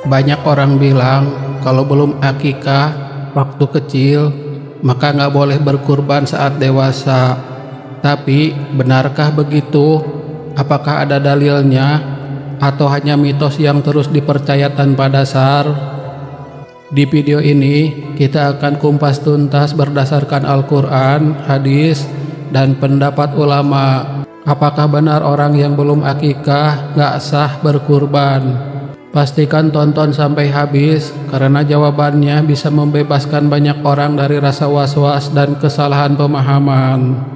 Banyak orang bilang kalau belum akikah waktu kecil maka nggak boleh berkurban saat dewasa. Tapi benarkah begitu? Apakah ada dalilnya atau hanya mitos yang terus dipercaya tanpa dasar? Di video ini kita akan kumpas tuntas berdasarkan Al-Quran, hadis, dan pendapat ulama. Apakah benar orang yang belum akikah nggak sah berkurban? Pastikan tonton sampai habis karena jawabannya bisa membebaskan banyak orang dari rasa was-was dan kesalahan pemahaman.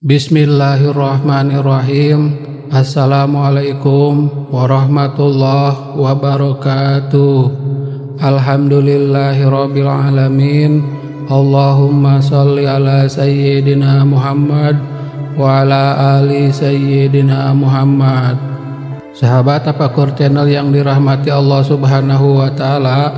Bismillahirrahmanirrahim. Assalamualaikum warahmatullahi wabarakatuh. Alhamdulillahirabbil alamin. Allahumma sholli ala sayyidina Muhammad wa ala ali sayyidina Muhammad. Sahabat Tafakur channel yang dirahmati Allah Subhanahu wa taala,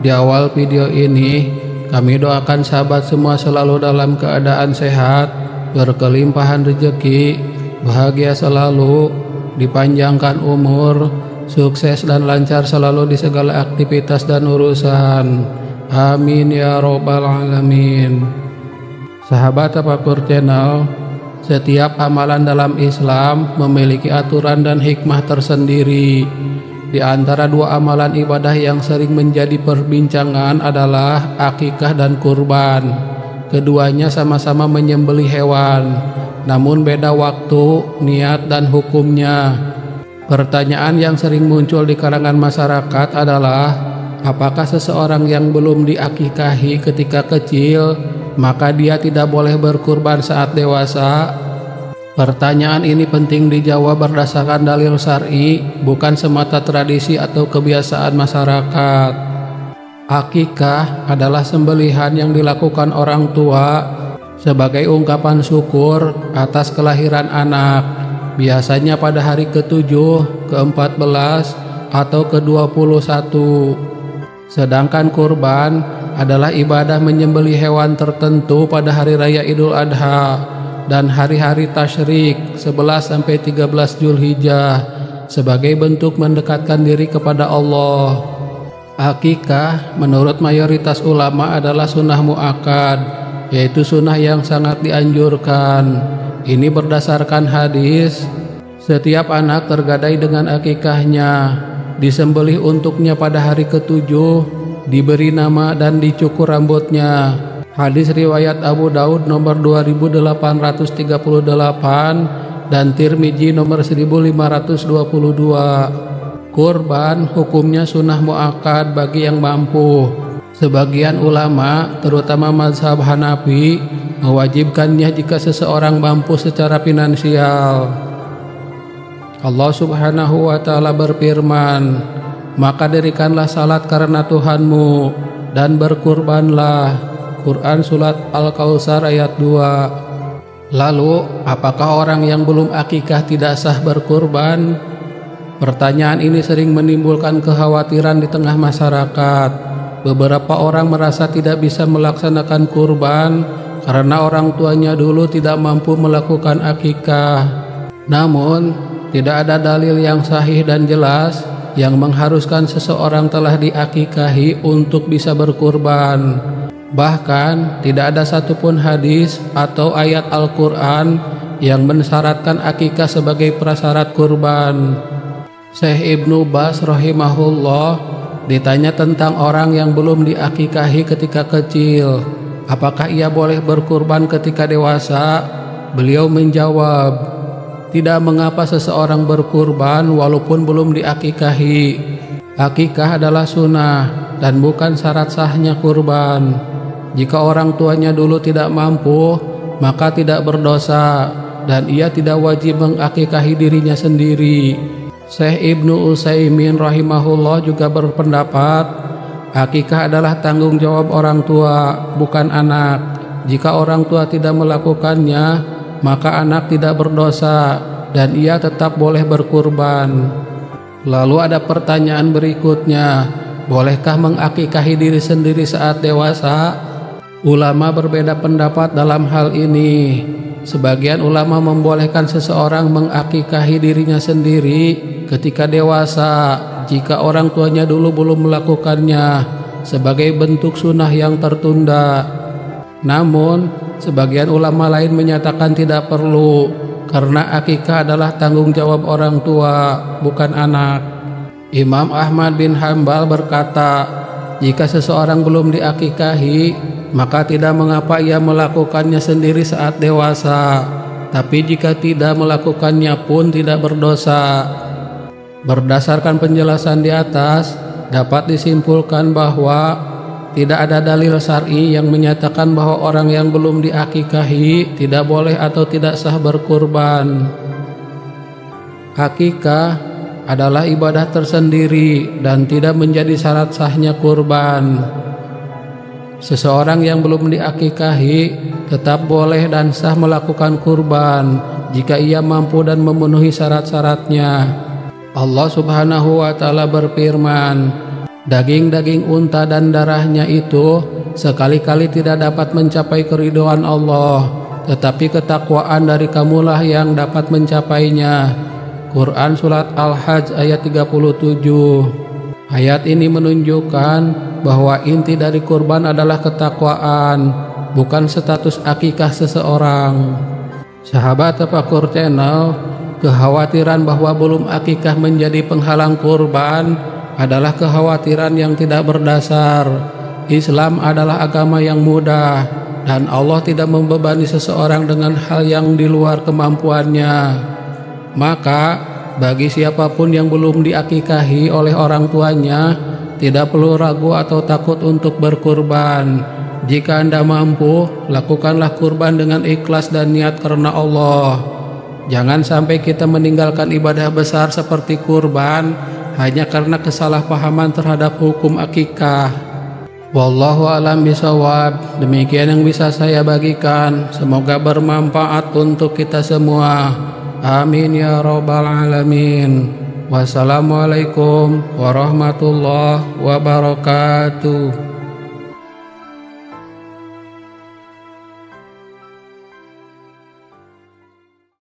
di awal video ini kami doakan sahabat semua selalu dalam keadaan sehat, berkelimpahan rezeki, bahagia selalu, dipanjangkan umur, sukses dan lancar selalu di segala aktivitas dan urusan. Amin ya robbal alamin. Sahabat Tafakur channel, setiap amalan dalam Islam memiliki aturan dan hikmah tersendiri. Di antara dua amalan ibadah yang sering menjadi perbincangan adalah akikah dan kurban. Keduanya sama-sama menyembelih hewan, namun beda waktu, niat, dan hukumnya. Pertanyaan yang sering muncul di kalangan masyarakat adalah, apakah seseorang yang belum diakikahi ketika kecil, maka dia tidak boleh berkurban saat dewasa? Pertanyaan ini penting dijawab berdasarkan dalil syar'i, bukan semata tradisi atau kebiasaan masyarakat. Akikah adalah sembelihan yang dilakukan orang tua sebagai ungkapan syukur atas kelahiran anak, biasanya pada hari ke-7, ke-14, atau ke-21. Sedangkan kurban adalah ibadah menyembelih hewan tertentu pada hari raya Idul Adha dan hari-hari tasyrik 11-13 Zulhijjah sebagai bentuk mendekatkan diri kepada Allah. Akikah menurut mayoritas ulama adalah sunnah muakkad, yaitu sunnah yang sangat dianjurkan. Ini berdasarkan hadis, setiap anak tergadai dengan akikahnya, disembelih untuknya pada hari ke-7, diberi nama dan dicukur rambutnya. Hadis riwayat Abu Daud nomor 2838 dan Tirmidzi nomor 1522. Kurban hukumnya sunnah muakkad bagi yang mampu. Sebagian ulama, terutama mazhab Hanafi, mewajibkannya jika seseorang mampu secara finansial. Allah Subhanahu wa taala berfirman, "Maka dirikanlah salat karena Tuhanmu dan berkurbanlah." Quran surat Al-Kautsar ayat 2. Lalu, apakah orang yang belum akikah tidak sah berkurban? Pertanyaan ini sering menimbulkan kekhawatiran di tengah masyarakat. Beberapa orang merasa tidak bisa melaksanakan kurban karena orang tuanya dulu tidak mampu melakukan akikah. Namun, tidak ada dalil yang sahih dan jelas yang mengharuskan seseorang telah diakikahi untuk bisa berkurban. Bahkan, tidak ada satupun hadis atau ayat Al-Quran yang mensyaratkan akikah sebagai prasyarat kurban. Syekh Ibnu Baz rahimahullah ditanya tentang orang yang belum diakikahi ketika kecil, apakah ia boleh berkurban ketika dewasa? Beliau menjawab, tidak mengapa seseorang berkurban walaupun belum diakikahi. Akikah adalah sunnah dan bukan syarat sahnya kurban. Jika orang tuanya dulu tidak mampu, maka tidak berdosa dan ia tidak wajib mengakikahi dirinya sendiri. Syekh Ibnu Utsaimin rahimahullah juga berpendapat, akikah adalah tanggung jawab orang tua, bukan anak. Jika orang tua tidak melakukannya, maka anak tidak berdosa dan ia tetap boleh berkurban. Lalu ada pertanyaan berikutnya, bolehkah mengakikahi diri sendiri saat dewasa? Ulama berbeda pendapat dalam hal ini. Sebagian ulama membolehkan seseorang mengakikahi dirinya sendiri ketika dewasa jika orang tuanya dulu belum melakukannya sebagai bentuk sunnah yang tertunda. Namun, sebagian ulama lain menyatakan tidak perlu karena akikah adalah tanggung jawab orang tua, bukan anak. Imam Ahmad bin Hanbal berkata, jika seseorang belum diakikahi, maka tidak mengapa ia melakukannya sendiri saat dewasa. Tapi jika tidak melakukannya pun tidak berdosa. Berdasarkan penjelasan di atas, dapat disimpulkan bahwa tidak ada dalil syar'i yang menyatakan bahwa orang yang belum diakikahi tidak boleh atau tidak sah berkurban. Akikah adalah ibadah tersendiri dan tidak menjadi syarat sahnya kurban. Seseorang yang belum diakikahi tetap boleh dan sah melakukan kurban jika ia mampu dan memenuhi syarat-syaratnya. Allah Subhanahu wa Ta'ala berfirman, daging-daging unta dan darahnya itu sekali-kali tidak dapat mencapai keridhaan Allah, tetapi ketakwaan dari kamulah yang dapat mencapainya. Quran Surat Al-Hajj ayat 37. Ayat ini menunjukkan bahwa inti dari kurban adalah ketakwaan, bukan status akikah seseorang. Sahabat Tafakur Channel, kekhawatiran bahwa belum akikah menjadi penghalang kurban adalah kekhawatiran yang tidak berdasar. Islam adalah agama yang mudah dan Allah tidak membebani seseorang dengan hal yang di luar kemampuannya. Maka bagi siapapun yang belum diakikahi oleh orang tuanya, tidak perlu ragu atau takut untuk berkurban. Jika Anda mampu, lakukanlah kurban dengan ikhlas dan niat karena Allah. Jangan sampai kita meninggalkan ibadah besar seperti kurban hanya karena kesalahpahaman terhadap hukum akikah. Wallahu a'lam bishawab. Demikian yang bisa saya bagikan. Semoga bermanfaat untuk kita semua. Amin ya rabbal alamin. Wassalamualaikum warahmatullahi wabarakatuh.